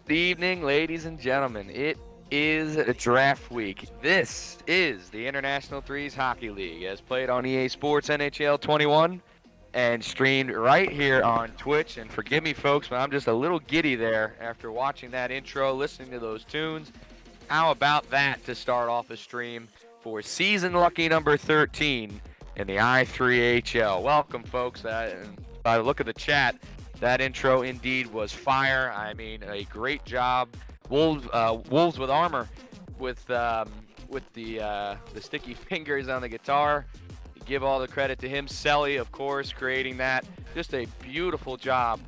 Good evening, ladies and gentlemen. It is draft week. This is the International Threes Hockey League, as played on EA Sports NHL 21 and streamed right here on Twitch. And forgive me, folks, but I'm just a little giddy there after watching that intro, listening to those tunes. How about that to start off a stream for season lucky number 13 in the I3HL? Welcome, folks. By the look of the chat, that intro indeed was fire. I mean, a great job. Wolves with armor, with the sticky fingers on the guitar. Give all the credit to him. Selly, of course, creating that. Just a beautiful job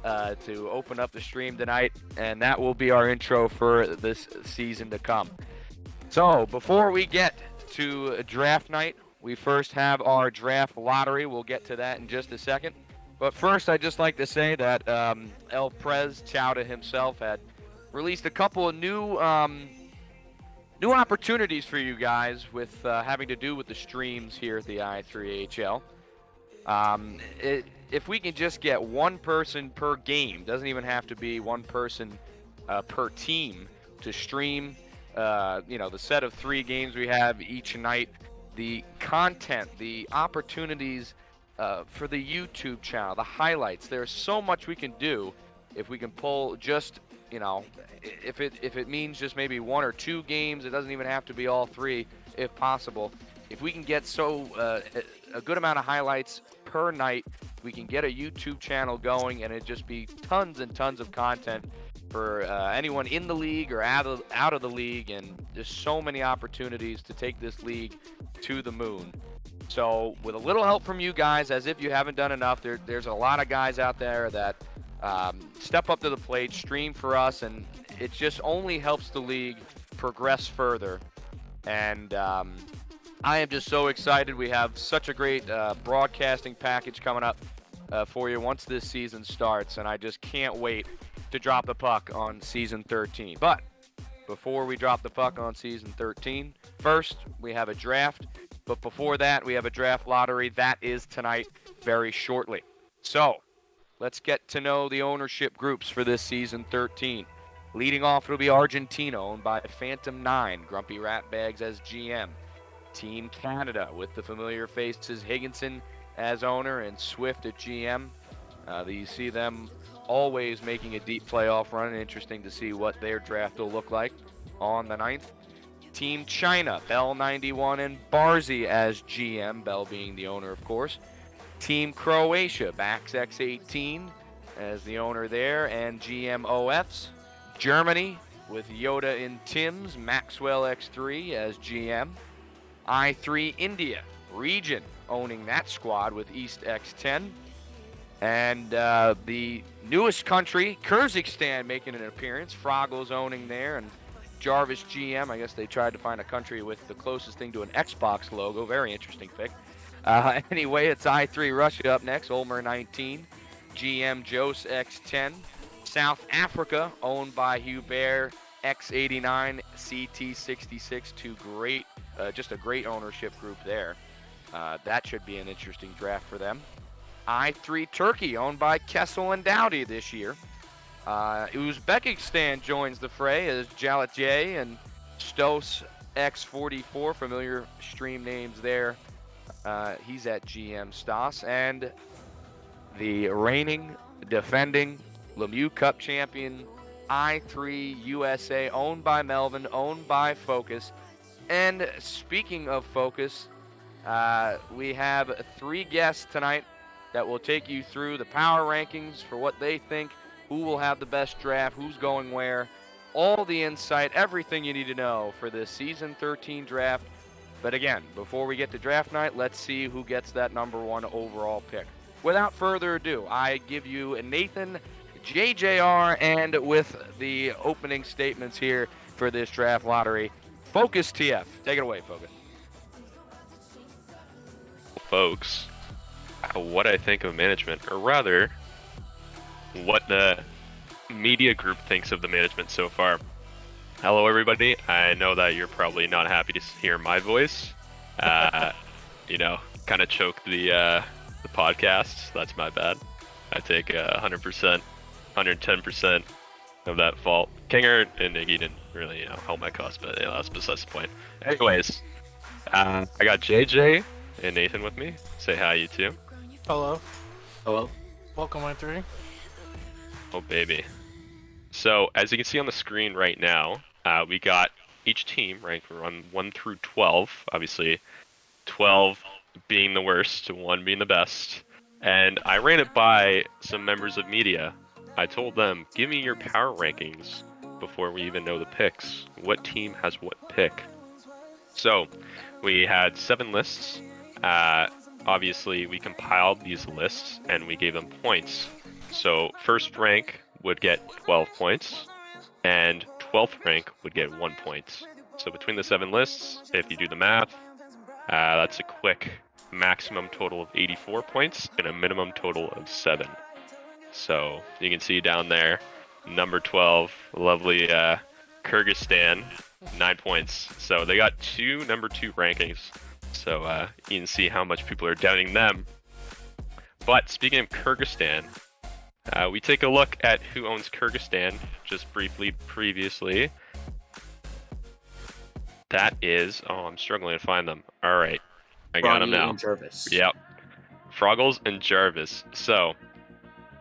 to open up the stream tonight, and that will be our intro for this season to come. So before we get to draft night, we first have our draft lottery. We'll get to that in just a second. But first, I'd just like to say that El Prez Chowda himself had released a couple of new opportunities for you guys with having to do with the streams here at the i3HL. If we can just get one person per game, doesn't even have to be one person per team to stream, the set of 3 games we have each night, the content, the opportunities for the YouTube channel, the highlights. There's so much we can do if we can pull just, if it means just maybe 1 or 2 games. It doesn't even have to be all 3 if possible. If we can get a good amount of highlights per night, we can get a YouTube channel going, and it'd just be tons and tons of content for anyone in the league or out of the league, and there's so many opportunities to take this league to the moon. So with a little help from you guys, as if you haven't done enough, there's a lot of guys out there that step up to the plate, stream for us, and it just only helps the league progress further. And I am just so excited. We have such a great broadcasting package coming up for you once this season starts, and I just can't wait to drop the puck on season 13. But before we drop the puck on season 13, first we have a draft. But before that, we have a draft lottery. That is tonight very shortly. So let's get to know the ownership groups for this season 13. Leading off, it'll be Argentina, owned by Phantom 9, Grumpy Ratbags as GM. Team Canada, with the familiar faces Higginson as owner and Swift at GM. You see them always making a deep playoff run. Interesting to see what their draft will look like on the 9th. Team China, Bell 91 and Barzy as GM, Bell being the owner, of course. Team Croatia, Bax X18 as the owner there and GM OFs. Germany, with Yoda and Timms, Maxwell X3 as GM. I3 India, region, owning that squad with East X10. And the newest country, Kyrgyzstan, making an appearance. Fraggles owning there, and Jarvis GM. I guess they tried to find a country with the closest thing to an Xbox logo. Very interesting pick. Anyway, it's I3 Russia up next. Ulmer 19. GM Jose X10. South Africa, owned by Hubert X89, CT66. Just a great ownership group there. That should be an interesting draft for them. I3 Turkey, owned by Kessel and Dowdy this year. Uzbekistan joins the fray as Jalat J and Stos X44, familiar stream names there. He's at GM Stas. And the reigning, defending Lemieux Cup champion, I3 USA, owned by Melvin, owned by Focus. And speaking of Focus, we have 3 guests tonight that will take you through the power rankings for what they think, who will have the best draft, who's going where, all the insight, everything you need to know for this season 13 draft. But again, before we get to draft night, let's see who gets that number 1 overall pick. Without further ado, I give you Nathan, JJR, and with the opening statements here for this draft lottery, Focus TF. Take it away, Focus. Folks, what I think of management, or rather, what the media group thinks of the management so far. Hello, everybody. I know that you're probably not happy to hear my voice. Kind of choked the podcast. That's my bad. I take 100%, 110% of that fault. Kinger and Iggy didn't really, help my cause, but that's besides the point. Anyways, I got JJ and Nathan with me. Say hi, you two. Hello. Hello. Welcome, I3. Oh, baby. So, as you can see on the screen right now, we got each team ranked from 1 through 12. Obviously, 12 being the worst, 1 being the best. And I ran it by some members of media. I told them, give me your power rankings before we even know the picks. What team has what pick? So, we had 7 lists. Obviously, we compiled these lists and we gave them points. So, first rank would get 12 points, and 12th rank would get 1 point. So, between the 7 lists, if you do the math, that's a quick maximum total of 84 points and a minimum total of 7. So you can see down there, number 12, lovely Kyrgyzstan, 9 points. So they got 2 number 2 rankings. So you can see how much people are doubting them. But speaking of Kyrgyzstan, we take a look at who owns Kyrgyzstan just briefly previously. That is, I'm struggling to find them. All right, I got them now. And Jarvis. Yep, Froggles and Jarvis. So,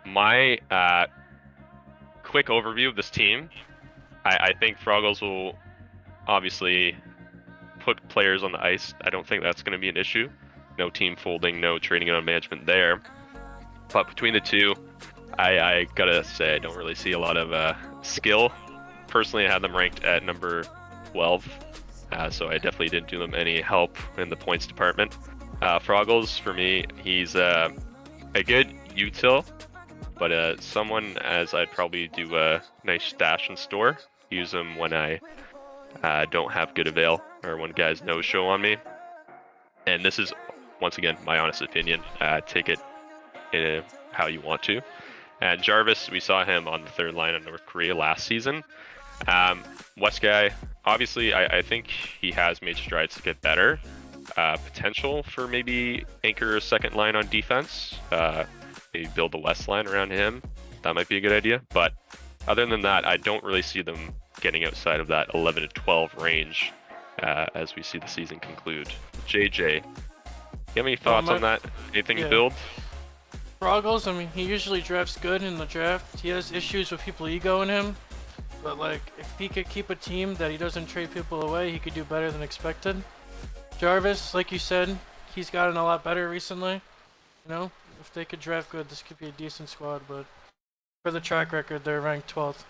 my quick overview of this team, I think Froggles will obviously put players on the ice. I don't think that's going to be an issue. No team folding, no trading on management there. But between the two, I gotta say I don't really see a lot of skill. Personally, I had them ranked at number 12. So I definitely didn't do them any help in the points department. Froggles, for me, he's a good util, but someone as I'd probably do a nice stash and store. Use them when I don't have good avail or when guys no show on me. And this is, once again, my honest opinion. Take it in how you want to. And Jarvis, we saw him on the 3rd line of North Korea last season. West guy, obviously, I think he has made strides to get better. Potential for maybe anchor a 2nd line on defense. Maybe build the West line around him. That might be a good idea. But other than that, I don't really see them getting outside of that 11 to 12 range as we see the season conclude. JJ, you have any thoughts on that? Anything to build? Froggles, I mean, he usually drafts good in the draft. He has issues with people egoing him. But, like, if he could keep a team that he doesn't trade people away, he could do better than expected. Jarvis, like you said, he's gotten a lot better recently. You know, if they could draft good, this could be a decent squad. But for the track record, they're ranked 12th.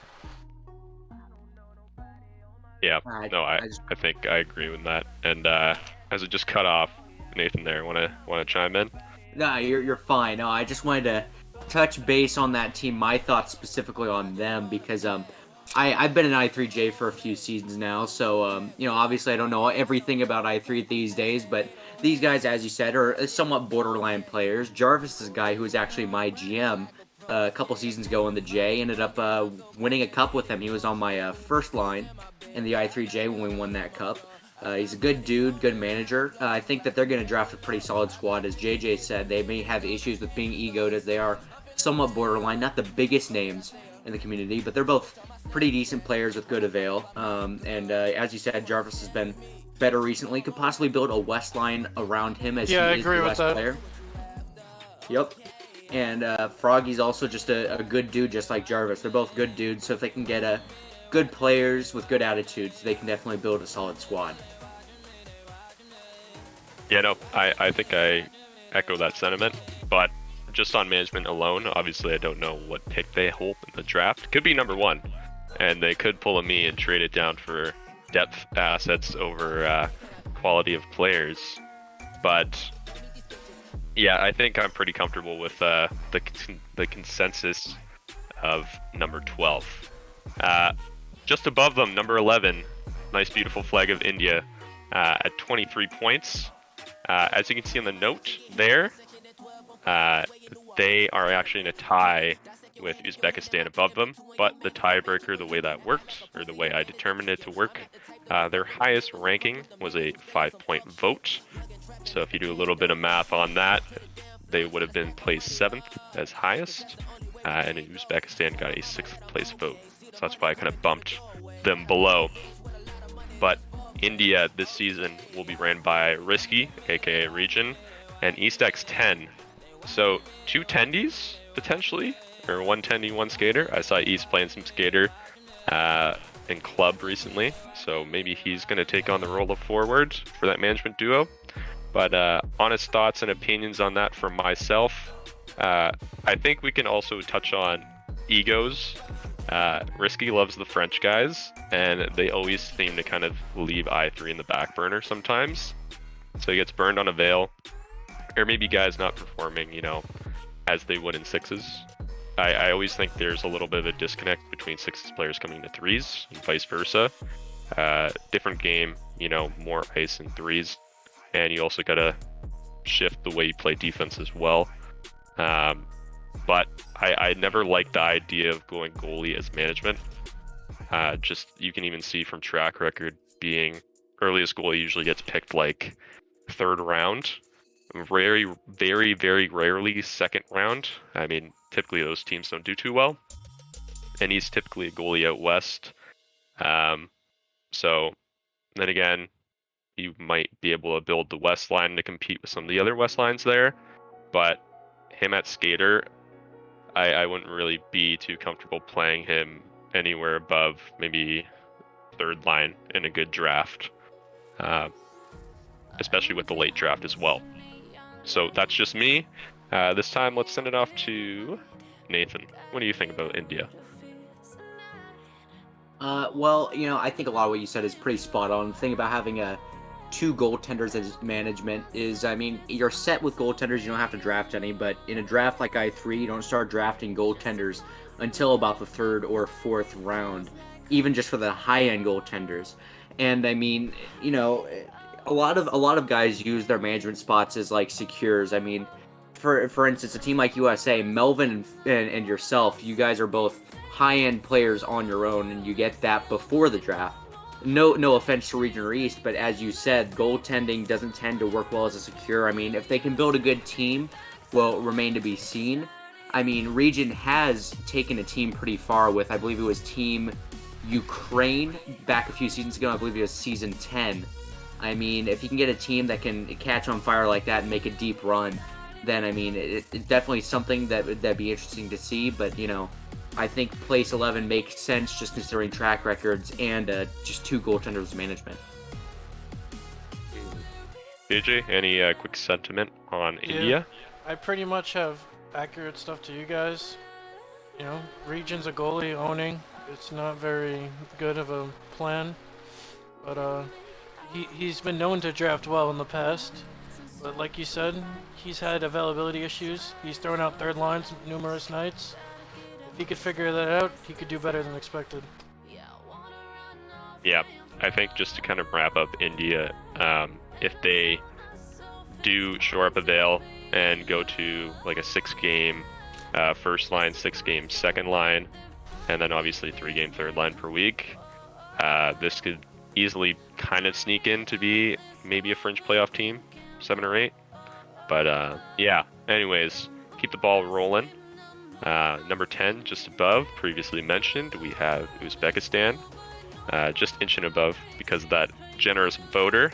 Yeah, no, I think I agree with that. And as it just cut off, Nathan there, wanna chime in? No, you're fine. No, I just wanted to touch base on that team. My thoughts specifically on them because I've been in I3J for a few seasons now, so you know, obviously I don't know everything about I3 these days, but these guys, as you said, are somewhat borderline players. Jarvis is a guy who was actually my GM a couple seasons ago in the J. Ended up winning a cup with him. He was on my first line in the I3J when we won that cup. He's a good dude, good manager. I think that they're going to draft a pretty solid squad. As JJ said, they may have issues with being egoed as they are somewhat borderline, not the biggest names in the community, but they're both pretty decent players with good avail. As you said, Jarvis has been better recently. Could possibly build a West line around him as he is the West player. Yep. And Froggy's also just a good dude, just like Jarvis. They're both good dudes, so if they can get good players with good attitudes, they can definitely build a solid squad. Yeah, no, I think I echo that sentiment, but just on management alone, obviously I don't know what pick they hold in the draft. Could be number 1, and they could pull a me and trade it down for depth assets over quality of players. But yeah, I think I'm pretty comfortable with the consensus of number 12. Just above them, number 11, nice beautiful flag of India at 23 points. As you can see on the note there, they are actually in a tie with Uzbekistan above them, but the tiebreaker, the way that worked, or the way I determined it to work, their highest ranking was a 5-point vote. So if you do a little bit of math on that, they would have been placed 7th as highest, and Uzbekistan got a 6th place vote. So that's why I kind of bumped them below. But India this season will be ran by Risky, aka Region, and EastX10. So 2 tendies potentially, or 1 tendy, 1 skater. I saw East playing some skater in club recently, so maybe he's going to take on the role of forward for that management duo. But honest thoughts and opinions on that from myself. I think we can also touch on egos. Risky loves the French guys, and they always seem to kind of leave i3 in the back burner sometimes. So he gets burned on a Veil, or maybe guys not performing, you know, as they would in sixes. I always think there's a little bit of a disconnect between sixes players coming to threes and vice versa. Different game, you know, more ice in threes, and you also gotta shift the way you play defense as well. But I never liked the idea of going goalie as management. Just you can even see from track record being earliest goalie usually gets picked like 3rd round. Very, very, very rarely 2nd round. I mean, typically those teams don't do too well. And he's typically a goalie out west. So then again, you might be able to build the west line to compete with some of the other west lines there. But him at skater, I wouldn't really be too comfortable playing him anywhere above maybe 3rd line in a good draft. Especially with the late draft as well. So that's just me. This time, let's send it off to Nathan. What do you think about India? Well, you know, I think a lot of what you said is pretty spot on. The thing about having 2 goaltenders as management is, I mean, you're set with goaltenders. You don't have to draft any, but in a draft like i3, you don't start drafting goaltenders until about the 3rd or 4th round, even just for the high-end goaltenders. And I mean, you know, a lot of guys use their management spots as like secures. I mean, for instance, a team like USA, Melvin and yourself, you guys are both high-end players on your own, and you get that before the draft. No offense to Region or East, but as you said, goaltending doesn't tend to work well as a secure. I mean, if they can build a good team, will remain to be seen. I mean, Region has taken a team pretty far with, I believe it was Team Ukraine back a few seasons ago. I believe it was season 10. I mean, if you can get a team that can catch on fire like that and make a deep run, then, I mean, it's definitely something that'd be interesting to see. But, you know, I think place 11 makes sense just considering track records and just 2 goaltenders management. AJ, any quick sentiment on India? I pretty much have accurate stuff to you guys. You know, Region's a goalie owning. It's not very good of a plan, but he's been known to draft well in the past. But like you said, he's had availability issues. He's thrown out 3rd lines numerous nights. If he could figure that out, he could do better than expected. Yeah, I think just to kind of wrap up India, if they do shore up a Veil and go to like a 6-game first line, 6-game second line, and then obviously 3-game third line per week, this could easily kind of sneak in to be maybe a fringe playoff team, 7 or 8. But yeah, anyways, keep the ball rolling. Number 10, just above, previously mentioned, we have Uzbekistan, just inching above because of that generous voter.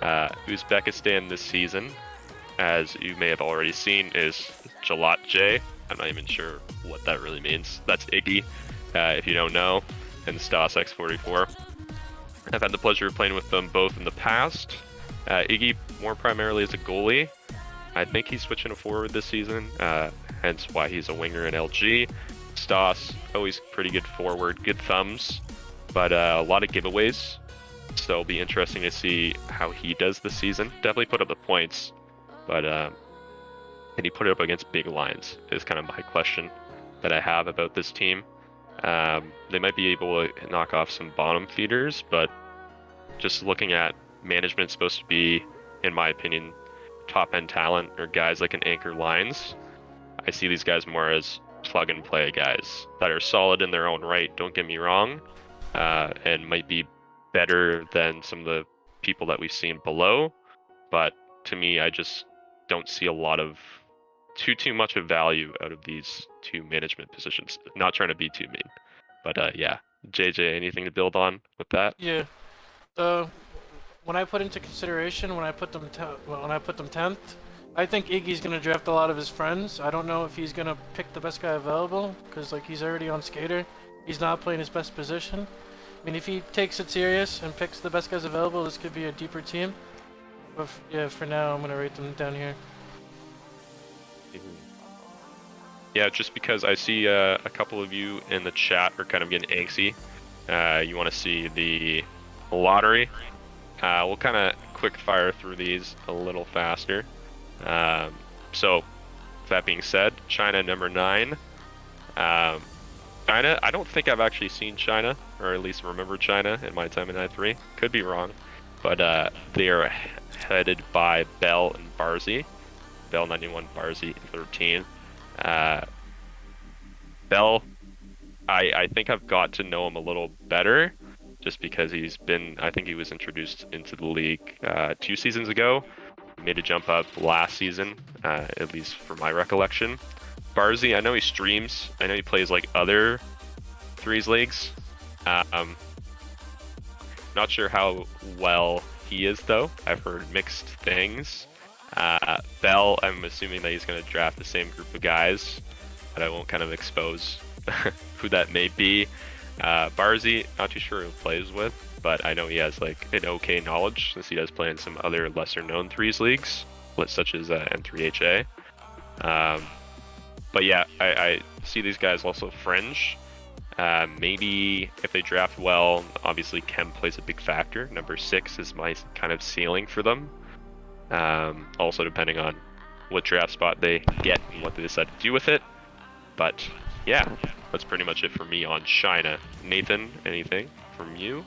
Uzbekistan this season, as you may have already seen, is Jalat J. I'm not even sure what that really means. That's Iggy, if you don't know, and Stas X44. I've had the pleasure of playing with them both in the past. Iggy more primarily as a goalie. I think he's switching to forward this season, hence why he's a winger in LG. Stas, always pretty good forward, good thumbs, but a lot of giveaways. So it'll be interesting to see how he does this season. Definitely put up the points, but can he put it up against big lines is kind of my question that I have about this team. They might be able to knock off some bottom feeders, but just looking at management, supposed to be, in my opinion, top-end talent or guys that can anchor lines. I see these guys more as plug-and-play guys that are solid in their own right, don't get me wrong, and might be better than some of the people that we've seen below. But to me, I just don't see a lot of too much of value out of these 2 management positions. Not trying to be too mean. But yeah, JJ, anything to build on with that? Yeah. When I put into consideration when I put them 10th, I think Iggy's gonna draft a lot of his friends. I don't know if he's gonna pick the best guy available because like he's already on skater. He's not playing his best position. I mean, if he takes it serious and picks the best guys available, this could be a deeper team. But yeah, for now, I'm gonna rate them down here. Yeah, just because I see a couple of you in the chat are kind of getting angsty. You want to see the lottery. We'll kind of quick fire through these a little faster. So, with that being said, China number 9. China, I don't think I've actually seen China, or at least remember China in my time in I3. Could be wrong, but they are headed by Bell and Barzy. Bell 91, Barzy 13. Bell, I think I've got to know him a little better, just because I think he was introduced into the league 2 seasons ago. Made a jump up last season, at least for my recollection. Barzy, I know he streams. I know he plays like other threes leagues. Not sure how well he is though. I've heard mixed things. Bell, I'm assuming that he's going to draft the same group of guys, but I won't kind of expose who that may be. Barzy, not too sure who he plays with, but I know he has like an okay knowledge since he does play in some other lesser known threes leagues, such as i3HL. But yeah, I see these guys also fringe. Maybe if they draft well, obviously chem plays a big factor. Number 6 is my kind of ceiling for them. Also depending on what draft spot they get and what they decide to do with it. But yeah, that's pretty much it for me on China. Nathan, anything from you?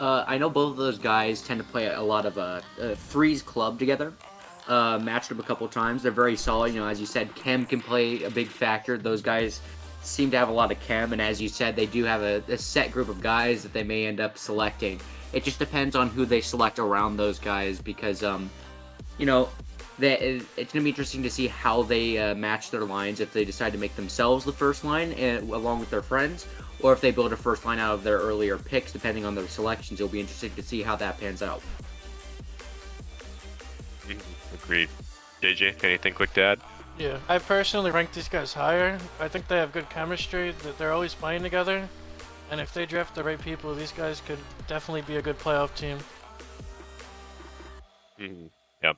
I know both of those guys tend to play a lot of threes club together. Matched them a couple times. They're very solid. You know, as you said, chem can play a big factor. Those guys seem to have a lot of chem, and as you said, they do have a set group of guys that they may end up selecting. It just depends on who they select around those guys, because you know, it's going to be interesting to see how they match their lines, if they decide to make themselves the first line along with their friends, or if they build a first line out of their earlier picks, depending on their selections. It'll be interesting to see how that pans out. Agreed. JJ, anything quick to add? Yeah, I personally rank these guys higher. I think they have good chemistry, that they're always playing together, and if they draft the right people, these guys could definitely be a good playoff team. Yep.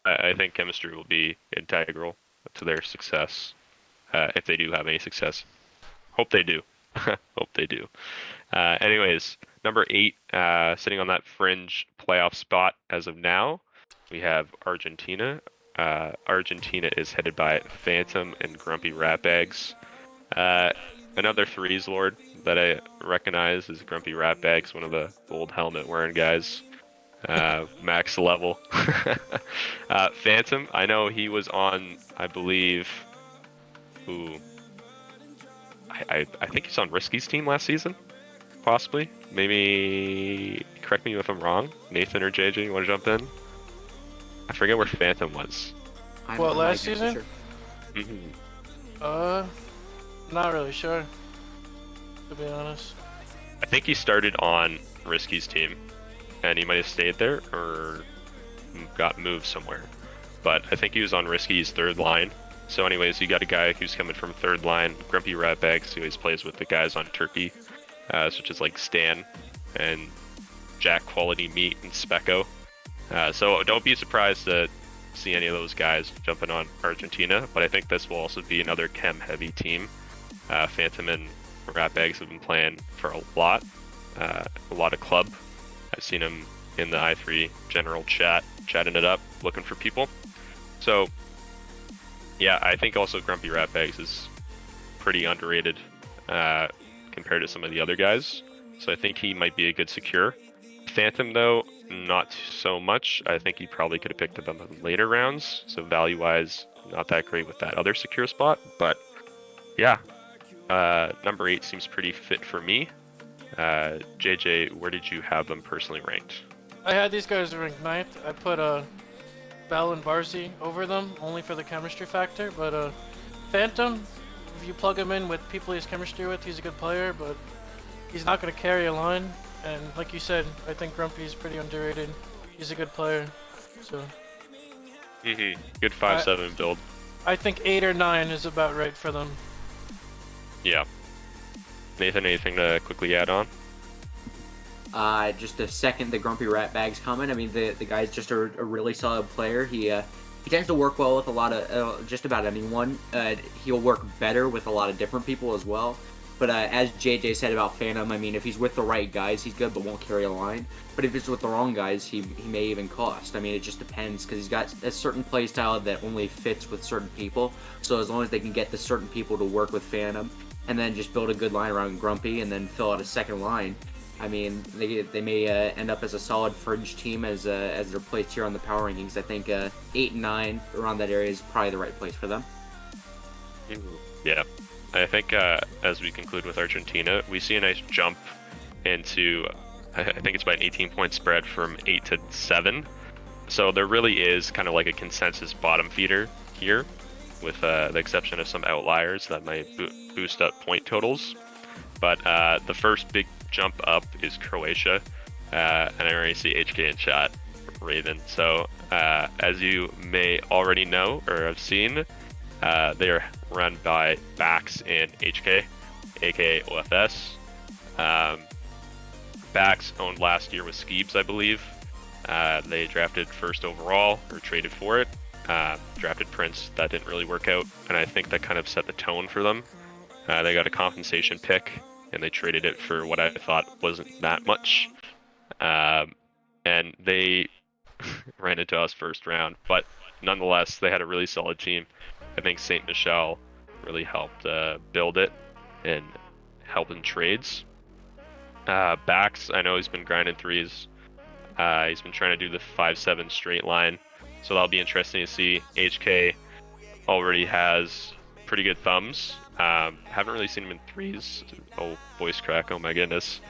I think chemistry will be integral to their success, if they do have any success. Hope they do. Hope they do. Anyways, number 8, sitting on that fringe playoff spot as of now, we have Argentina. Argentina is headed by Phantom and Grumpy Ratbags. Another threes lord that I recognize is Grumpy Ratbags, one of the old helmet wearing guys. Max level. Phantom, I know he was on, I believe, I think he's on Risky's team last season, possibly. Maybe, correct me if I'm wrong. Nathan or JJ, you want to jump in? I forget where Phantom was. What, last season? Sure. Not really sure, to be honest. I think he started on Risky's team, and he might have stayed there or got moved somewhere. But I think he was on Risky's third line. So anyways, you got a guy who's coming from third line, Grumpy Ratbags, who always plays with the guys on Turkey, such as like Stan and Jack Quality Meat and Specco. So don't be surprised to see any of those guys jumping on Argentina, but I think this will also be another chem-heavy team. Phantom and Ratbags have been playing for a lot of club. I've seen them in the i3 general chat, chatting it up, looking for people. So yeah, I think also Grumpy Ratbags is pretty underrated compared to some of the other guys. So I think he might be a good secure. Phantom though, not so much. I think he probably could have picked them in later rounds. So value-wise, not that great with that other secure spot. But yeah, number 8 seems pretty fit for me. JJ, where did you have them personally ranked? I had these guys ranked 9th. I put Bell and Barzy over them, only for the chemistry factor. But Phantom, if you plug him in with people he has chemistry with, he's a good player, but he's not going to carry a line. And like you said, I think Grumpy's pretty underrated. He's a good player. So Good 5-7 build. I think 8 or 9 is about right for them. Yeah. Nathan, anything to quickly add on? Just a second, the Grumpy Rat Bag's comment. I mean, the guy's just a really solid player. He tends to work well with a lot of just about anyone. He'll work better with a lot of different people as well. But as JJ said about Phantom, I mean, if he's with the right guys, he's good, but won't carry a line. But if it's with the wrong guys, he may even cost. I mean, it just depends, because he's got a certain play style that only fits with certain people. So as long as they can get the certain people to work with Phantom, and then just build a good line around Grumpy, and then fill out a second line, I mean, they may end up as a solid fringe team as they're placed here on the power rankings. I think 8 and 9 around that area is probably the right place for them. Yeah. I think as we conclude with Argentina, we see a nice jump into, I think it's by an 18-point spread from 8 to 7. So there really is kind of like a consensus bottom feeder here, with the exception of some outliers that might boost up point totals. But the first big jump up is Croatia, and I already see HK in chat, Raven. So as you may already know or have seen, they are run by Bax and HK, aka OFS. Bax owned last year with Skeebs, I believe. They drafted first overall, or traded for it. Drafted Prince, that didn't really work out, and I think that kind of set the tone for them. They got a compensation pick, and they traded it for what I thought wasn't that much. And they ran into us first round, but nonetheless, they had a really solid team. I think St. Michel really helped build it and help in trades. Bax, I know he's been grinding threes. He's been trying to do the 5-7 straight line, so that'll be interesting to see. HK already has pretty good thumbs. Haven't really seen him in threes. Oh, voice crack, oh my goodness.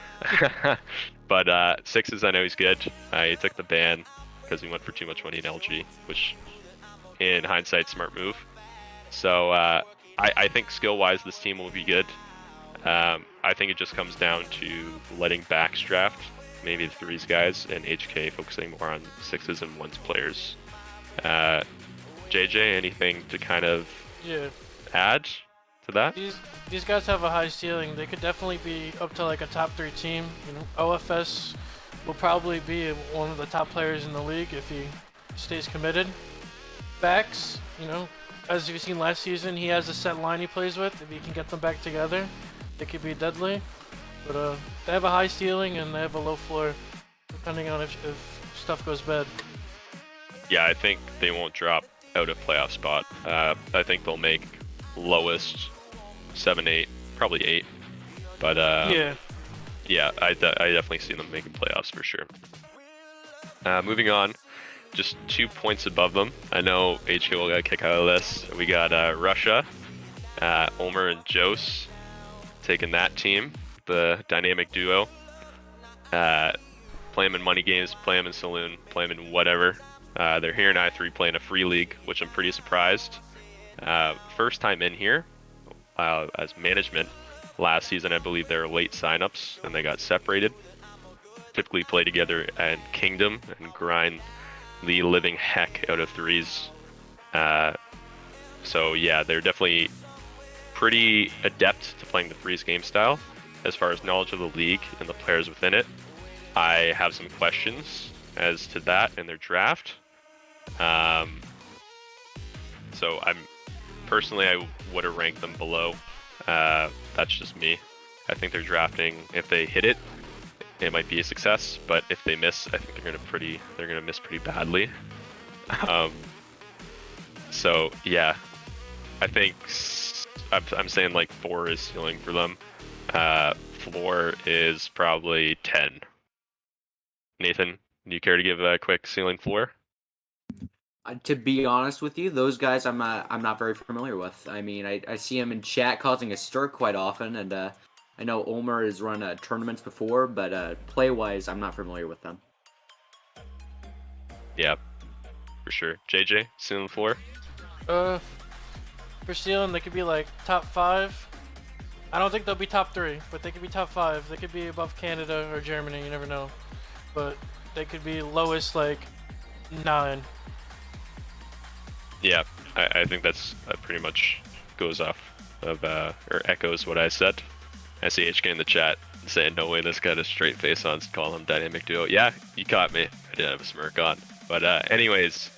But sixes, I know he's good. He took the ban because he went for too much money in LG, which in hindsight, smart move. So I think skill-wise, this team will be good. I think it just comes down to letting Bax draft, maybe the threes guys, and HK focusing more on sixes and ones players. JJ, anything to kind of add to that? These guys have a high ceiling. They could definitely be up to like a top 3 team. You know, OFS will probably be one of the top players in the league if he stays committed. Bax, you know, as you've seen last season, he has a set line he plays with. If he can get them back together, they could be deadly. But they have a high ceiling and they have a low floor, depending on if stuff goes bad. Yeah, I think they won't drop out of playoff spot. I think they'll make lowest 7-8, probably 8. But yeah, I definitely see them making playoffs for sure. Moving on, just 2 points above them. I know HK will get a kick out of this. We got Russia, Ulmer and Jose taking that team, the dynamic duo. Play them in money games, play them in saloon, play them in whatever. They're here in I3 playing a free league, which I'm pretty surprised. First time in here as management. Last season, I believe they were late signups and they got separated. Typically play together at Kingdom and grind the living heck out of threes. So yeah, they're definitely pretty adept to playing the threes game style. As far as knowledge of the league and the players within it, I have some questions as to that in their draft. So I would have ranked them below. That's just me. I think they're drafting, if they hit it, it might be a success, but if they miss, I think they're gonna miss pretty badly. So yeah, I think I'm saying like 4 is ceiling for them. Floor is probably 10. Nathan, do you care to give a quick ceiling floor? To be honest with you, those guys I'm not very familiar with. I mean, I see him in chat causing a stir quite often, and I know Ulmer has run tournaments before, but play-wise, I'm not familiar with them. Yeah, for sure. JJ, ceiling floor? for ceiling. They could be like top 5. I don't think they'll be top 3, but they could be top 5. They could be above Canada or Germany. You never know, but they could be lowest like 9. Yeah, I think that's pretty much goes off of or echoes what I said. SEHK in the chat saying no way this got a straight face on call him dynamic duo. Yeah, you caught me. I did have a smirk on. But anyways,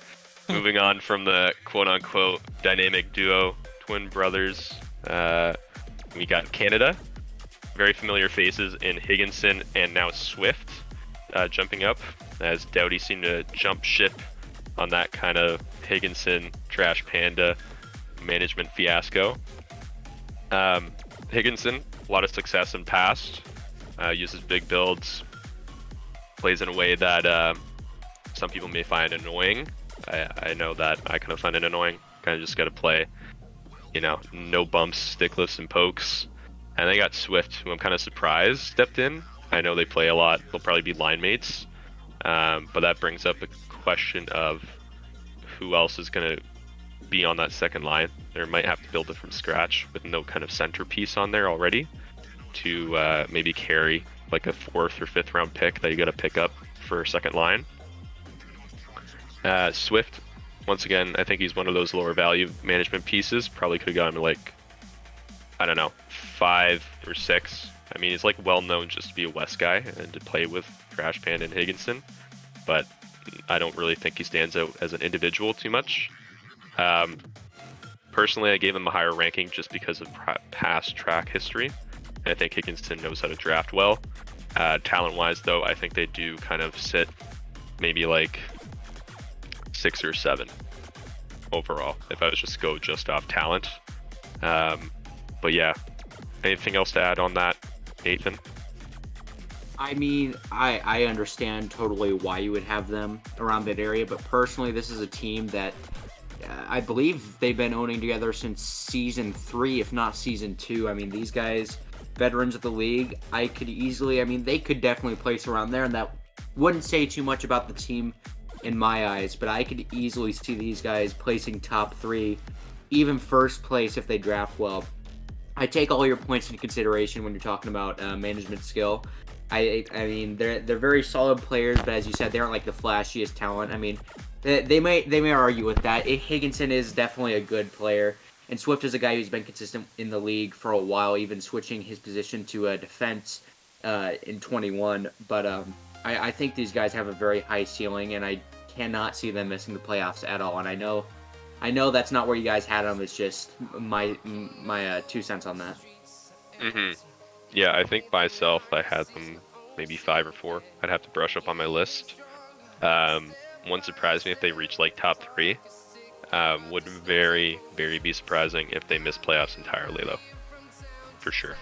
moving on from the quote unquote dynamic duo twin brothers, we got Canada. Very familiar faces in Higginson and now Swift jumping up as Doughty seemed to jump ship on that kind of Higginson Trash Panda management fiasco. Higginson, a lot of success in past, uses big builds, plays in a way that some people may find annoying. I know that I kind of find it annoying. Kind of just got to play, you know, no bumps, stick lifts, and pokes. And they got Swift, who I'm kind of surprised stepped in. I know they play a lot. They'll probably be line mates. But that brings up a question of who else is going to be on that second line. They might have to build it from scratch with no kind of centerpiece on there already to maybe carry like a 4th or 5th round pick that you got to pick up for second line. Swift, once again, I think he's one of those lower value management pieces. Probably could have gotten like, I don't know, 5 or 6. I mean, he's like well known just to be a West guy and to play with Trash Panda and Higginson, but I don't really think he stands out as an individual too much. Personally, I gave him a higher ranking just because of past track history. And I think Higginson knows how to draft well. Talent-wise, though, I think they do kind of sit maybe like 6 or 7 overall, if I was just go just off talent. But yeah, anything else to add on that, Nathan? I mean, I understand totally why you would have them around that area, but personally, this is a team that I believe they've been owning together since season 3, if not season 2. I mean, these guys, veterans of the league, they could definitely place around there, and that wouldn't say too much about the team in my eyes, but I could easily see these guys placing top 3, even first place if they draft well. I take all your points into consideration when you're talking about management skill. I mean, they're very solid players, but as you said, they aren't like the flashiest talent. I mean, they may argue with that. Higginson is definitely a good player, and Swift is a guy who's been consistent in the league for a while, even switching his position to a defense in 21. But I think these guys have a very high ceiling, and I cannot see them missing the playoffs at all. And I know that's not where you guys had them. It's just my 2 cents on that. Mm-hmm. Yeah, I think myself, I had them maybe 5 or 4. I'd have to brush up on my list. Wouldn't surprise me if they reach like top 3. Would very, very be surprising if they miss playoffs entirely, though. For sure.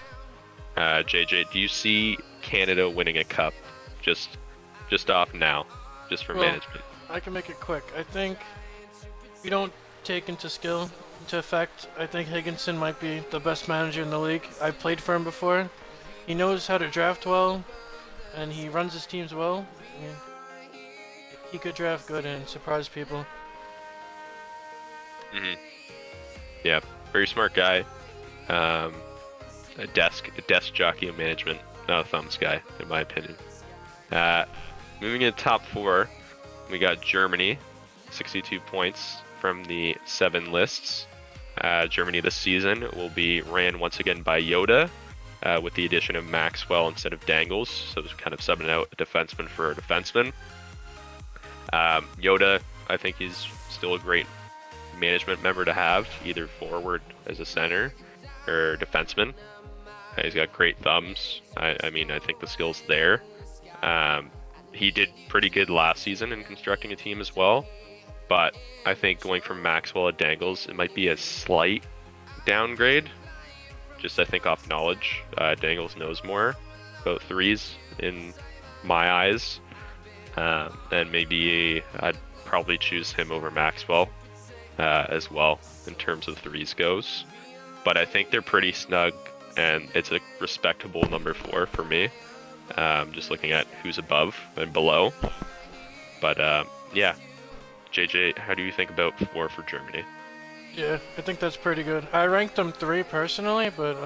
JJ, do you see Canada winning a cup just off now, just for management? I can make it quick. I think if you don't take into effect, I think Higginson might be the best manager in the league. I played for him before. He knows how to draft well, and he runs his teams well. I mean, he could draft good and surprise people. Mm-hmm. Yeah, very smart guy. A desk jockey of management, not a thumbs guy, in my opinion. Moving into top 4, we got Germany, 62 points from the 7 lists. Germany this season will be ran once again by Yoda, with the addition of Maxwell instead of Dangles, so it's kind of subbing out a defenseman for a defenseman. Yoda, I think he's still a great management member to have, either forward as a center or defenseman. He's got great thumbs. I mean, I think the skill's there. He did pretty good last season in constructing a team as well, but I think going from Maxwell to Dangles, it might be a slight downgrade. Just I think off knowledge, Dangles knows more about threes in my eyes, and maybe I'd probably choose him over Maxwell as well in terms of threes goes. But I think they're pretty snug, and it's a respectable number 4 for me. Just looking at who's above and below. But yeah, JJ, how do you think about 4 for Germany? Yeah, I think that's pretty good. I ranked them 3 personally, but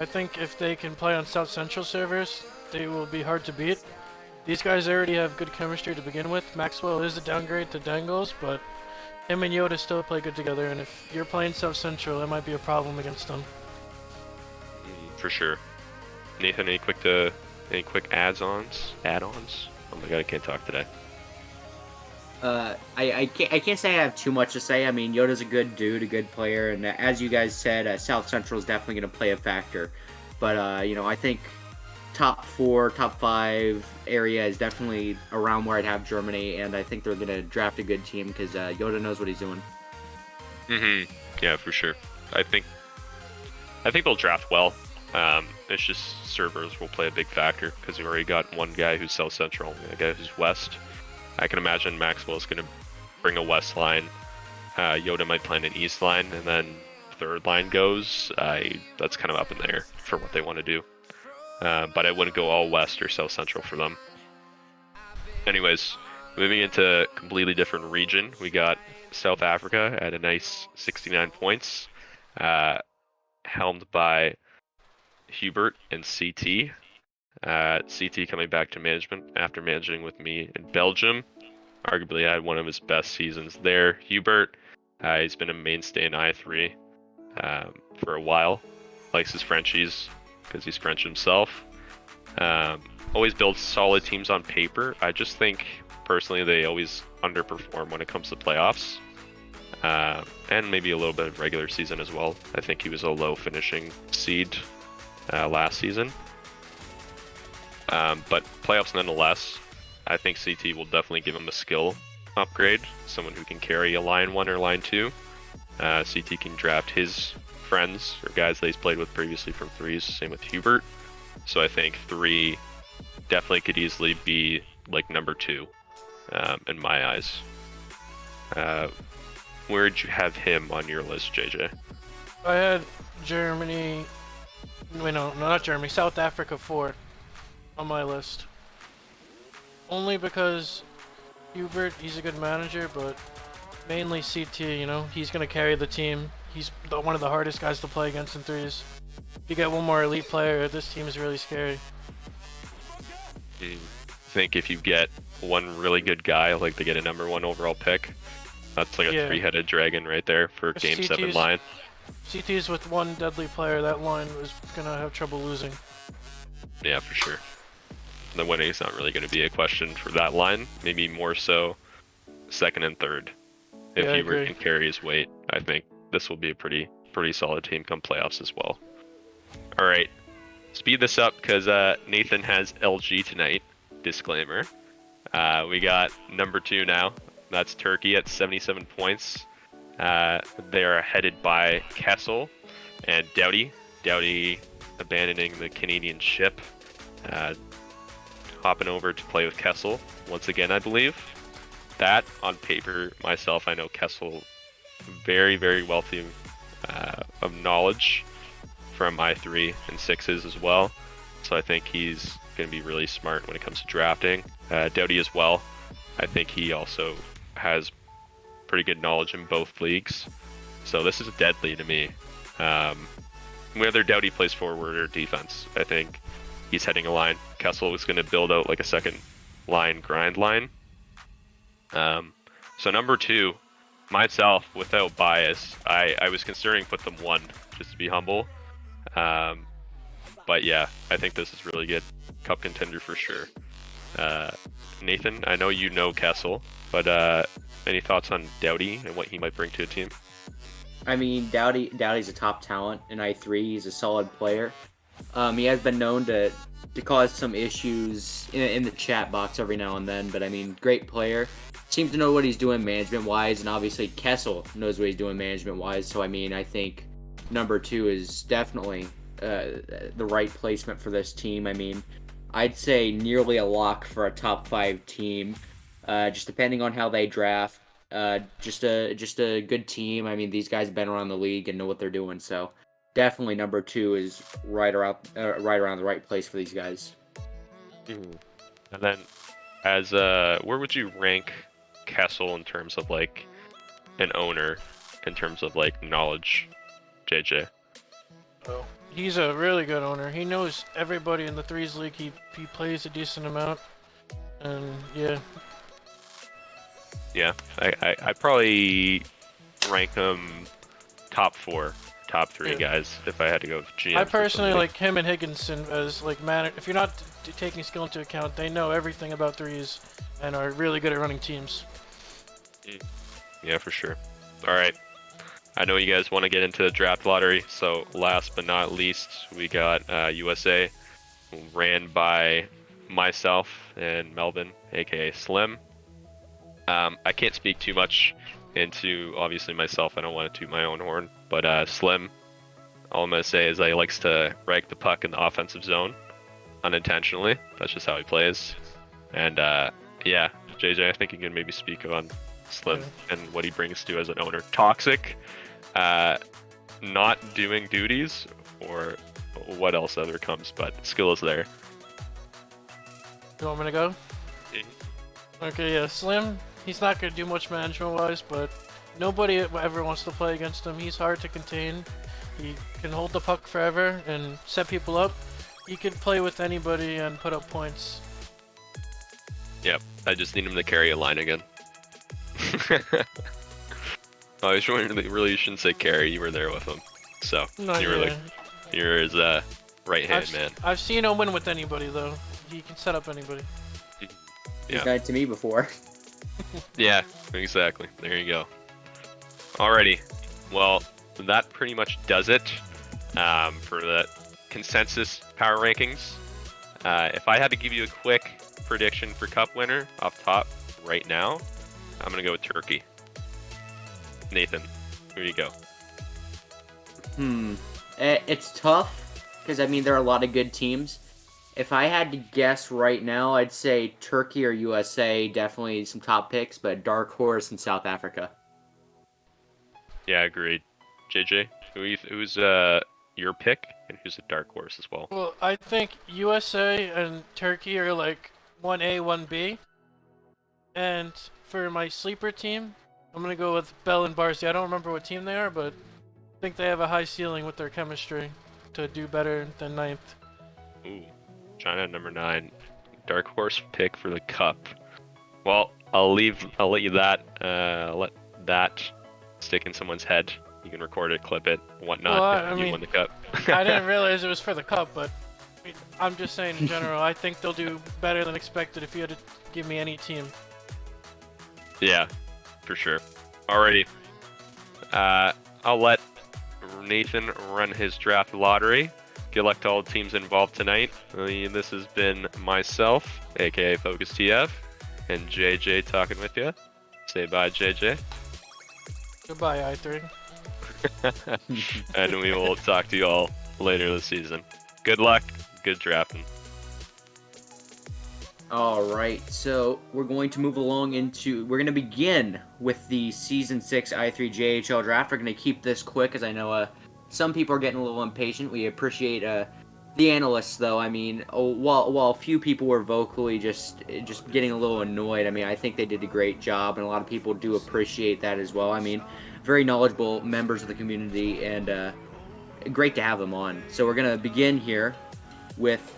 I think if they can play on South Central servers, they will be hard to beat. These guys already have good chemistry to begin with. Maxwell is a downgrade to Dangles, but him and Yoda still play good together, and if you're playing South Central, that might be a problem against them. For sure. Nathan, any quick add-ons? Add-ons? Oh my god, I can't talk today. I can't say I have too much to say. I mean, Yoda's a good dude, a good player, and as you guys said, South Central is definitely going to play a factor. But you know, I think top 4, top 5 area is definitely around where I'd have Germany, and I think they're going to draft a good team because Yoda knows what he's doing. Yeah, for sure. I think they'll draft well. It's just servers will play a big factor because you've already got one guy who's South Central and a guy who's West. I can imagine Maxwell's going to bring a West line. Yoda might plan an East line, and then third line goes. That's kind of up in the air for what they want to do. But I wouldn't go all West or South Central for them. Anyways, moving into a completely different region, we got South Africa at a nice 69 points, helmed by Hubert and CT. CT coming back to management after managing with me in Belgium. Arguably had one of his best seasons there. Hubert, he's been a mainstay in i3 for a while. Likes his Frenchies because he's French himself. Always builds solid teams on paper. I just think personally they always underperform when it comes to playoffs. And maybe a little bit of regular season as well. I think he was a low finishing seed last season. But playoffs nonetheless, I think CT will definitely give him a skill upgrade. Someone who can carry a line 1 or line 2. CT can draft his friends or guys that he's played with previously from 3s, same with Hubert. So I think 3 definitely could easily be like number 2 in my eyes. Where'd you have him on your list, JJ? I had Germany, wait, no, not Germany, South Africa 4 on my list. Only because Hubert, he's a good manager, but mainly CT, you know, he's going to carry the team. He's one of the hardest guys to play against in 3s. If you get one more elite player, this team is really scary. I think if you get one really good guy, like they get a number 1 overall pick, that's like a 3-headed dragon right there for Game 7 line. CT's with one deadly player, that line was going to have trouble losing. Yeah, for sure. The winning is not really going to be a question for that line. Maybe more so second and third. If Hubert can carry his weight, I think this will be a pretty solid team come playoffs as well. All right, speed this up because Nathan has LG tonight. Disclaimer. We got number 2 now. That's Turkey at 77 points. They are headed by Kessel and Doughty. Doughty abandoning the Canadian ship. Hopping over to play with Kessel once again, I believe. That, on paper, myself, I know Kessel very, very wealthy of knowledge from i3 and 6s as well. So I think he's going to be really smart when it comes to drafting. Doughty as well. I think he also has pretty good knowledge in both leagues. So this is deadly to me. Whether Doughty plays forward or defense, I think he's heading a line. Kessel was going to build out like a second line grind line. So number 2, myself, without bias, I was considering put them 1, just to be humble. But yeah, I think this is really good. Cup contender for sure. Nathan, I know you know Kessel, but any thoughts on Doughty and what he might bring to a team? I mean, Doughty's a top talent in i3. He's a solid player. He has been known to cause some issues in the chat box every now and then, but I mean, great player. Seems to know what he's doing management-wise, and obviously Kessel knows what he's doing management-wise, so I mean, I think number 2 is definitely the right placement for this team. I mean, I'd say nearly a lock for a top 5 team, just depending on how they draft. Just a good team. I mean, these guys have been around the league and know what they're doing, so definitely number 2 is right around the right place for these guys. And then, as where would you rank Kessel in terms of like an owner? in terms of like knowledge, JJ? Oh, he's a really good owner. He knows everybody in the threes league. He plays a decent amount, and yeah. Yeah, I probably rank him top 4, top 3 Yeah. guys if I had to go with GM. I for personally somebody. like him and Higginson as like if you're not taking skill into account, they know everything about threes and are really good at running teams. Yeah, for sure. All right. I know you guys want to get into the draft lottery, so last but not least, we got USA, ran by myself and Melvin, aka Slim. I can't speak too much into, obviously, myself. I don't want to toot my own horn, but Slim, all I'm going to say is that he likes to rag the puck in the offensive zone unintentionally. That's just how he plays. And yeah, JJ, I think you can maybe speak on Slim and what he brings to as an owner. Toxic, not doing duties, or what else other comes, but skill is there. You want me to go? Okay, yeah, Slim, he's not going to do much management-wise, but nobody ever wants to play against him. He's hard to contain. He can hold the puck forever and set people up. He could play with anybody and put up points. Yep, I just need him to carry a line again. I was really shouldn't say carry. You were there with him, so No, you were yeah. like, you're his right hand man. I've seen him win with anybody, though. He can set up anybody. He's Yeah. done it to me before. Yeah, exactly. There you go. Alrighty, well, that pretty much does it for the consensus power rankings. If I had to give you a quick prediction for Cup winner off top right now, I'm gonna go with Turkey. Nathan, who do you go? It's tough because I mean there are a lot of good teams. If I had to guess right now, I'd say Turkey or USA, definitely some top picks, but dark horse in South Africa. Yeah, agreed. JJ, who's your pick, and who's a dark horse as well? Well, I think USA and Turkey are like 1A, 1B. And for my sleeper team, I'm going to go with Bell and Barcy. I don't remember what team they are, but I think they have a high ceiling with their chemistry to do better than 9th. Ooh, China number 9, dark horse pick for the cup. Well, I'll let you let that stick in someone's head. You can record it, clip it, whatnot. Well, if I you mean, win the cup. I didn't realize it was for the cup, but I'm just saying in general, I think they'll do better than expected if you had to give me any team. Yeah, for sure. Alrighty. I'll let Nathan run his draft lottery. Good luck to all the teams involved tonight. This has been myself, aka Focus TF, and JJ talking with you. Say bye, JJ. Goodbye, I3. And we will talk to you all later this season. Good luck, good drafting. All right, so we're going to move along we're going to begin with the Season 6 i3JHL draft. We're going to keep this quick, as I know some people are getting a little impatient. We appreciate the analysts, though. I mean, while a few people were vocally just getting a little annoyed, I mean, I think they did a great job, and a lot of people do appreciate that as well. I mean, very knowledgeable members of the community, and great to have them on. So we're going to begin here with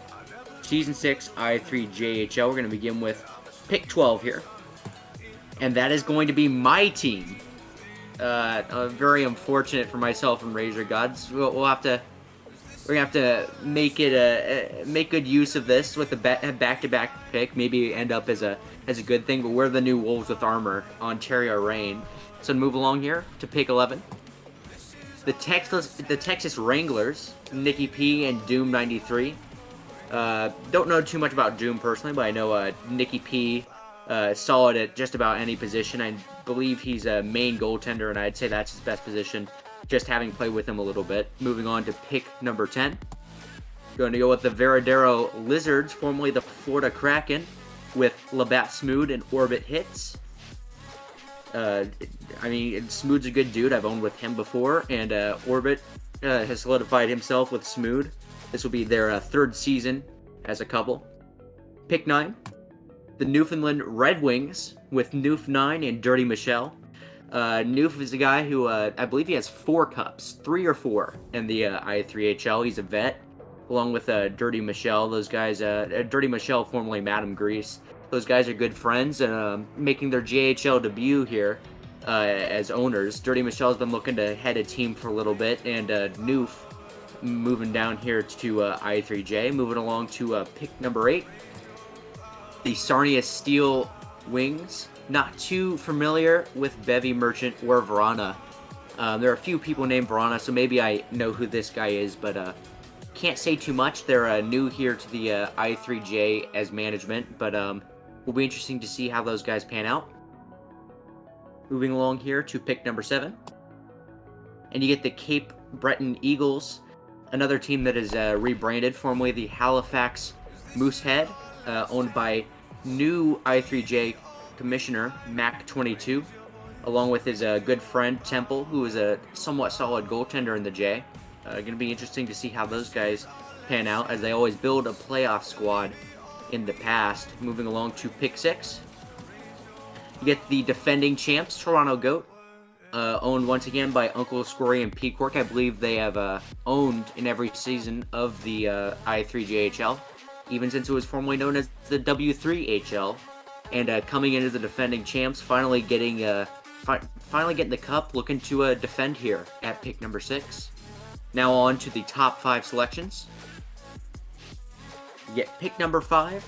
Season 6 i3JHL. We're going to begin with pick 12 here. And that is going to be my team. Very unfortunate for myself and Razor Gods. We're going to have to make good use of this with a back-to-back pick. Maybe end up as a good thing, but we're the new Wolves with Armor, Ontario Reign. So move along here to pick 11. The Texas Wranglers, Nikki P and Doom93. Don't know too much about Doom personally, but I know Nikki P solid at just about any position. I believe he's a main goaltender, and I'd say that's his best position, just having played with him a little bit. Moving on to pick number 10. Going to go with the Veradero Lizards, formerly the Florida Kraken, with Labatt Smood and Orbit Hits. I mean, Smood's a good dude. I've owned with him before, and Orbit has solidified himself with Smood. This will be their third season as a couple. Pick 9. The Newfoundland Red Wings with Noof9 and Dirty Michelle. Noof is a guy who I believe he has 4 cups, 3 or 4 in the i3HL. He's a vet, along with Dirty Michelle. Those guys, Dirty Michelle, formerly Madam Grease. Those guys are good friends and making their JHL debut here as owners. Dirty Michelle's been looking to head a team for a little bit, and Noof moving down here to i3J, moving along to pick number 8. The Sarnia Steel Wings. Not too familiar with Bevy Merchant or Verana. There are a few people named Verana, so maybe I know who this guy is, but can't say too much. They're new here to the i3J as management, but will be interesting to see how those guys pan out. Moving along here to pick number 7. And you get the Cape Breton Eagles, another team that is rebranded, formerly the Halifax Moosehead, owned by new i3J commissioner Mac22, along with his good friend Temple, who is a somewhat solid goaltender in the J. Going to be interesting to see how those guys pan out, as they always build a playoff squad in the past. Moving along to pick 6. You get the defending champs, Toronto Goat, owned once again by Uncle Scory and Peacork. I believe they have owned in every season of the i3JHL, even since it was formerly known as the W3HL. And coming in as the defending champs, finally getting the cup, looking to defend here at pick number 6. Now on to the top 5 selections. You get pick number 5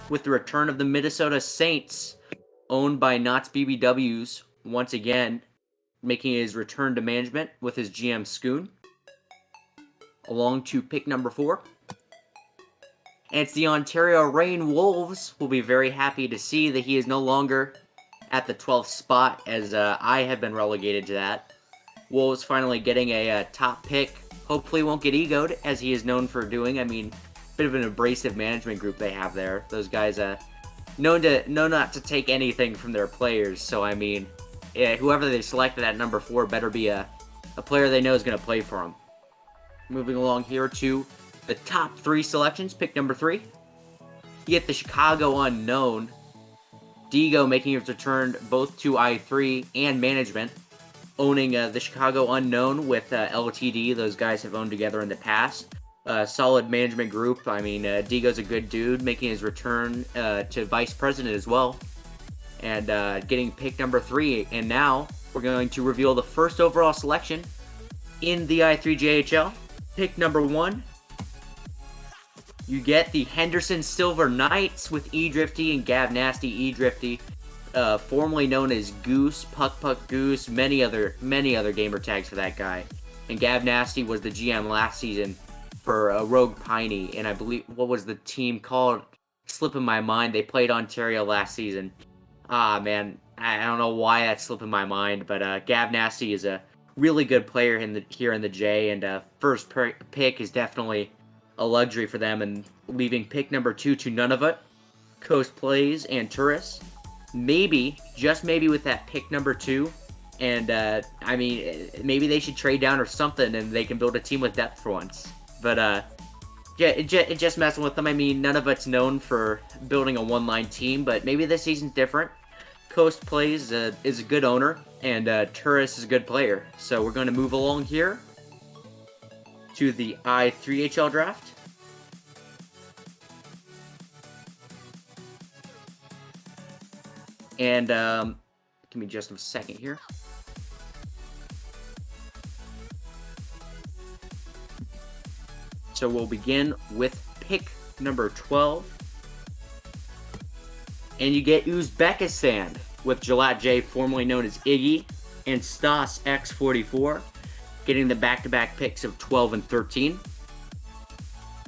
with the return of the Minnesota Saints, owned by Knott's BBWs, once again making his return to management with his GM Schoon. Along to pick number 4. And it's the Ontario Reign Wolves. Will be very happy to see that he is no longer at the 12th spot, as I have been relegated to that. Wolves finally getting a top pick. Hopefully won't get egoed, as he is known for doing. I mean, bit of an abrasive management group they have there. Those guys know not to take anything from their players. So, I mean, whoever they selected at number 4 better be a player they know is going to play for them. Moving along here to the top 3 selections. Pick number 3. You get the Chicago Unknown. Digo making his return both to i3 and management. Owning the Chicago Unknown with LTD. Those guys have owned together in the past. Solid management group. I mean, Digo's a good dude, making his return to vice president as well. And getting pick number 3. And now we're going to reveal the first overall selection in the i3JHL. Pick number 1. You get the Henderson Silver Knights with E-Drifty and Gav Nasty E-Drifty, formerly known as Goose, Puck Goose, many other gamer tags for that guy. And Gav Nasty was the GM last season for Rogue Piney, and I believe, what was the team called? Slipping my mind. They played Ontario last season. Ah, man, I don't know why that's slipping my mind, but Gav Nasty is a really good player here in the J, and first pick is definitely a luxury for them, and leaving pick number 2 to Nunavut, Coast Plays, and Tourists. Maybe, just maybe with that pick number 2, and I mean, maybe they should trade down or something, and they can build a team with depth for once. But yeah, just messing with them. I mean, Nunavut's known for building a one-line team, but maybe this season's different. Coast Plays is a good owner, and Tourist is a good player. So we're going to move along here to the i3HL draft. And give me just a second here. So we'll begin with pick number 12. And you get Uzbekistan with Jalat J, formerly known as Iggy, and Stas X44, getting the back-to-back picks of 12 and 13.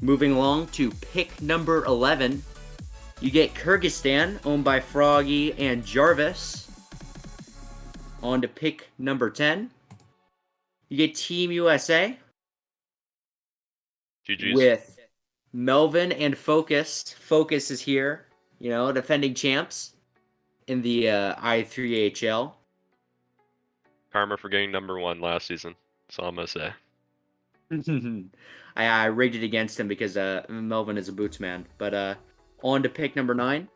Moving along to pick number 11, you get Kyrgyzstan, owned by Froggy and Jarvis. On to pick number 10, you get Team USA. GG's. With Melvin and Focus. Focus is here, you know, defending champs in the i3HL. Karma for getting number 1 last season. That's all I'm going to say. I rigged it against him because Melvin is a boots man. But on to pick number 9.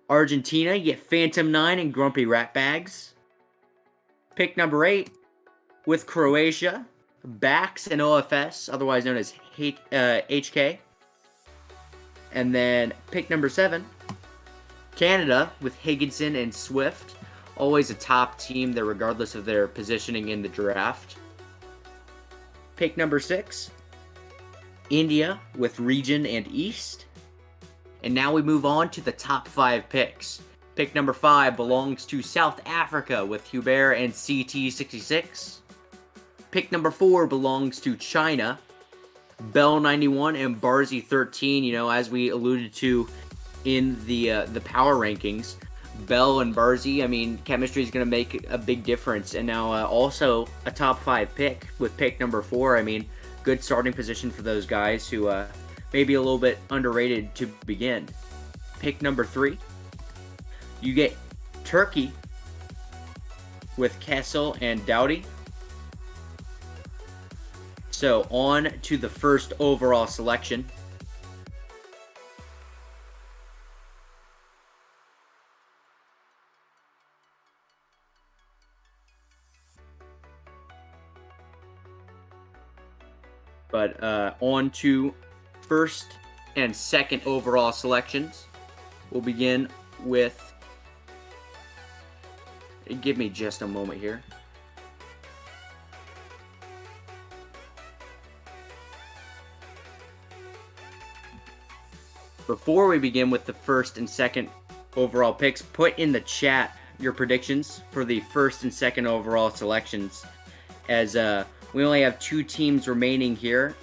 Argentina, you get Phantom 9 and Grumpy Rat Bags. Pick number 8 with Croatia, Bax and OFS, otherwise known as HK. And then pick number 7, Canada with Higginson and Swift. Always a top team there regardless of their positioning in the draft. Pick number 6, India with Region and East. And now we move on to the top 5 picks. Pick number 5 belongs to South Africa with Hubert and CT66. Pick number 4 belongs to China, Bell 91 and Barzy 13. You know, as we alluded to in the power rankings, Bell and Barzy, I mean, chemistry is going to make a big difference. And now also a top 5 pick with pick number 4. I mean, good starting position for those guys who may be a little bit underrated to begin. Pick number 3, you get Turkey with Kessel and Doughty. So on to the first overall selection. But on to first and second overall selections. We'll begin with... Give me just a moment here. Before we begin with the first and second overall picks, put in the chat your predictions for the first and second overall selections, as we only have 2 teams remaining here.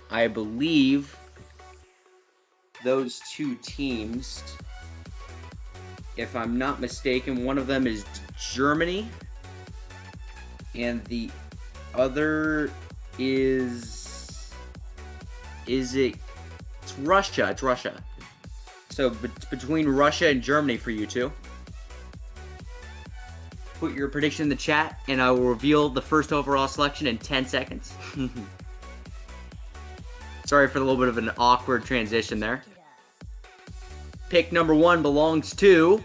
I believe those 2 teams, if I'm not mistaken, one of them is Germany, and the other is it? It's Russia. It's Russia. So between Russia and Germany for you two. Put your prediction in the chat, and I will reveal the first overall selection in 10 seconds. Sorry for a little bit of an awkward transition there. Pick number 1 belongs to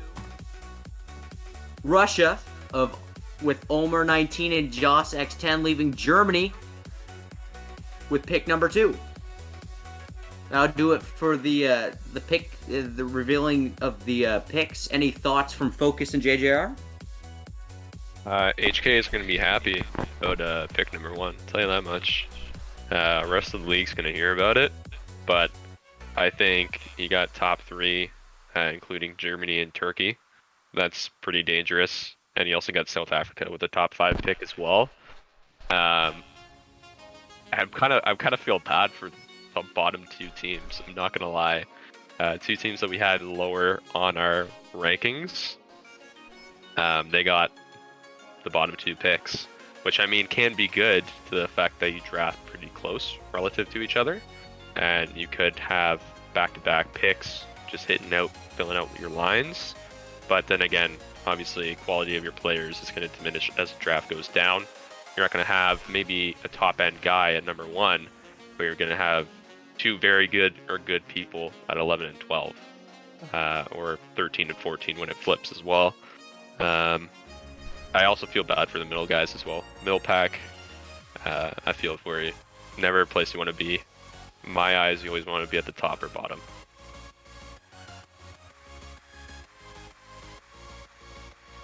Russia with Omer 19 and Joss X10, leaving Germany with pick number 2. I'll do it for the pick, the revealing of the picks. Any thoughts from Focus and JJR? HK is going to be happy about pick number 1. I'll tell you that much. Rest of the league's going to hear about it, but I think he got top 3, including Germany and Turkey. That's pretty dangerous. And he also got South Africa with a top 5 pick as well. I kind of feel bad for the bottom 2 teams. I'm not gonna lie. 2 teams that we had lower on our rankings. They got the bottom 2 picks, which I mean can be good to the fact that you draft pretty close relative to each other, and you could have back-to-back picks just filling out your lines. But then again, obviously, quality of your players is going to diminish as the draft goes down. You're not going to have maybe a top-end guy at number 1, but you're going to have 2 very good or good people at 11 and 12, or 13 and 14 when it flips as well. I also feel bad for the middle guys as well. Middle pack, I feel for you. Never a place you want to be. In my eyes, you always want to be at the top or bottom.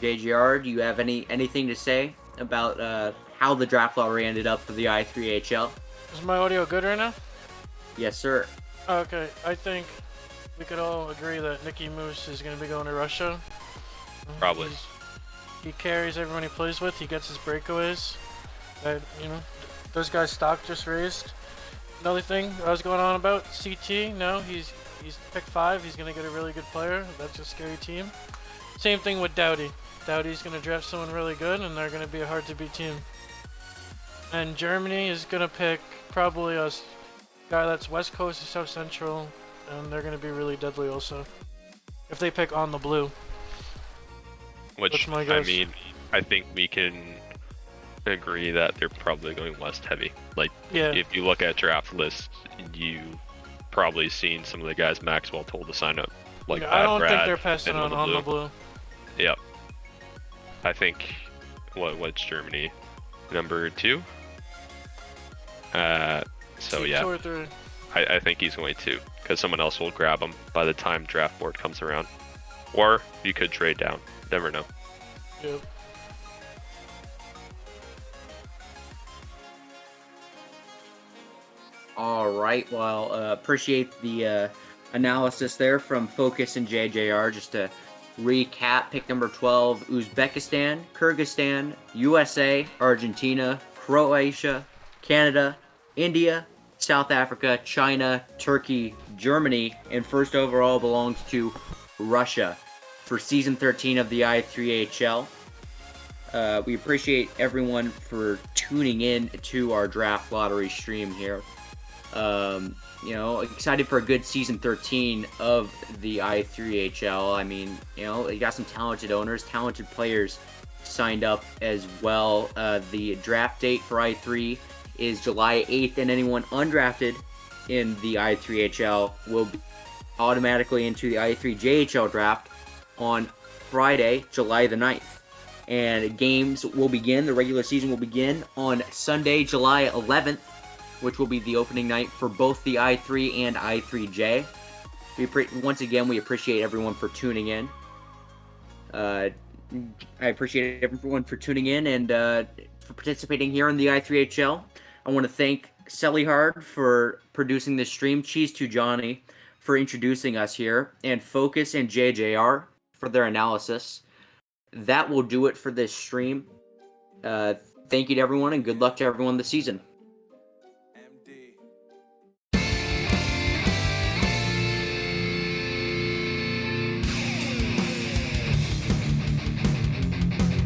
JGR, do you have anything to say about how the draft lottery ended up for the i3HL? Is my audio good right now? Yes, sir. Okay, I think we could all agree that Nicky Moose is going to be going to Russia. Probably. He carries everyone he plays with. He gets his breakaways. Those guys' stock just raised. Another thing I was going on about, CT, no, he's pick 5. He's going to get a really good player. That's a scary team. Same thing with Doughty. Doughty's going to draft someone really good, and they're going to be a hard-to-beat team. And Germany is going to pick probably a guy that's West Coast or South Central, and they're going to be really deadly also. If they pick on the blue. Which, I mean, I think we can agree that they're probably going West heavy. Like, yeah. If you look at draft lists, you probably seen some of the guys Maxwell told to sign up. Like, I don't think they're passing on the blue. Yep. I think What's Germany? Number 2? So yeah, 2 or 3. I think he's going to, because someone else will grab him by the time draft board comes around. Or you could trade down. Never know. Yep. All right. Well, appreciate the analysis there from Focus and JJR. Just to recap, pick number 12, Uzbekistan, Kyrgyzstan, USA, Argentina, Croatia, Canada, India, South Africa, China, Turkey, Germany, and first overall belongs to Russia for Season 13 of the i3HL. We appreciate everyone for tuning in to our draft lottery stream here. Excited for a good Season 13 of the i3HL. I mean, you got some talented owners, talented players signed up as well. The draft date for i3 is July 8th, and anyone undrafted in the i3HL will be automatically into the i3JHL draft on Friday, July the 9th. And games will begin, the regular season will begin on Sunday, July 11th, which will be the opening night for both the i3 and i3J. Once again, we appreciate everyone for tuning in. I appreciate everyone for tuning in and for participating here in the i3HL. I want to thank Sellyhard for producing this stream, Cheese to Johnny for introducing us here, and Focus and JJR for their analysis. That will do it for this stream. Thank you to everyone, and good luck to everyone this season.